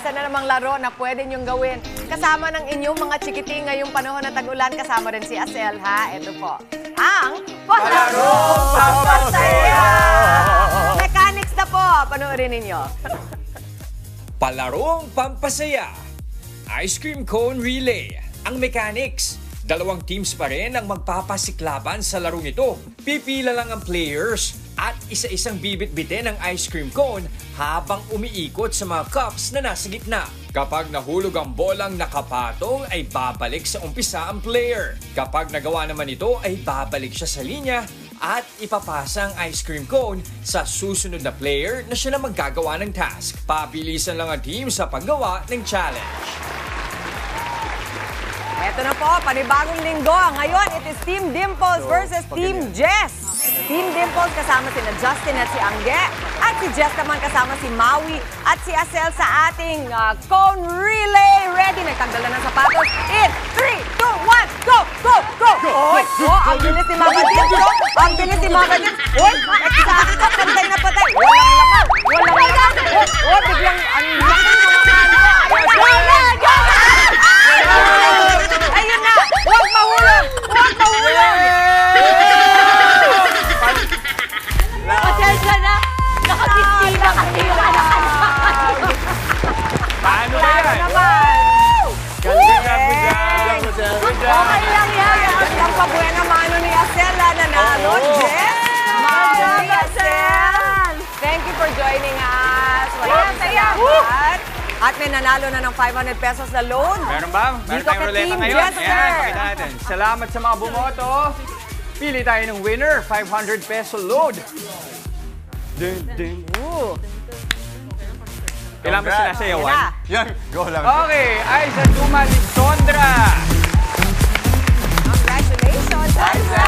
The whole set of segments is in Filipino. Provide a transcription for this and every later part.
isa na namang laro na pwede niyong gawin. Kasama ng inyong mga chikiti ngayong panahon ng tag-ulan. Kasama rin si Asel, ha? Ito po. Ang Palarong Pampasaya! Mechanics na po. Panoorin ninyo. Palarong Pampasaya. Ice Cream Cone Relay. Ang mechanics. Dalawang teams pa rin ang magpapasiklaban sa larong ito. Pipila lang ang players at isa-isang bibit-bitin ng ice cream cone habang umiikot sa mga cups na nasa gitna. Kapag nahulog ang bolang nakapatong ay babalik sa umpisa ang player. Kapag nagawa naman ito ay babalik siya sa linya at ipapasa ang ice cream cone sa susunod na player na siya na maggagawa ng task. Pabilisan lang ang team sa paggawa ng challenge. Eto na po, panibagong linggo. Ngayon, it is Team Dimples versus Team Jess. Team Dimples kasama sina Justin at si Angge. At si Jess naman kasama si Maui at si Asel sa ating cone relay. Ready? Nagtanggal na ng sapatos. In 3, 2, 1, go! Go! Go! Oy! Oh, ang bilis ni Mama Dims, no? Ang bilis ni Mama Dims. Oy! Excited ka, patay na patay. Walang laman. Walang laman. Oh, biglang ang laki ng mga ano. Ayun na! Huwag mahulog! Huwag mahulog! Pasensya na! Nakakistina kasi yung anak ka naman! Paano ba yan? Galing namin yan! Okay lang yan! Ang pabuena mano ni Asel na nanalo. Jess! Maui, Asel! Thank you for joining us. Maraming salamat. At may nanalo na ng 500 pesos na loan. Meron ba? Meron Dito tayong kay ruleta Team ngayon. Jess, sir. Ayan, pakita natin. Salamat sa mga bumoto. Pili tayo ng winner. 500 peso load. Dun, dun. Kailan ba sinasayawan? Yan na. Yan, go lang. Okay, Aiza Duma Lisondra. Congratulations, Aiza!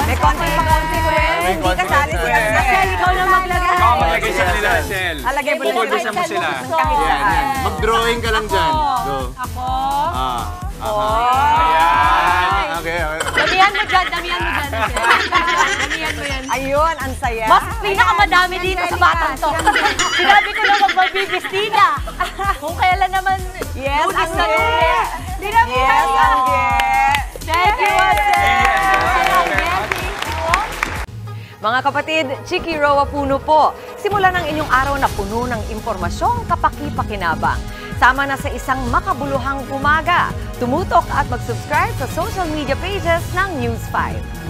May konting pa-konti ko rin. Hindi kasali si Asel. Asel, ikaw na maglagay. Baka maglagay sa kanila, Sel. Alagay mo na Pupulbusan mo sila. kahit saan. Mag-drawing ka lang dyan. Go. Ako? Ayan. Okay, okay. Damihan mo dyan, damihan mo dyan. Damihan mo yan. Ayun, ang saya. Mas pinakamadami dito sa batang to. Sinabi ko lang magbibistina. Kung kailan naman Yes, lunis na Angge. lunis. Hindi na mo. Yes, Angge. Thank you, Mga kapatid, Chiki Roa Puno po. Simula ng inyong araw na puno ng impormasyong kapaki-pakinabang. Sama na sa isang makabuluhang umaga. Tumutok at mag-subscribe sa social media pages ng News 5.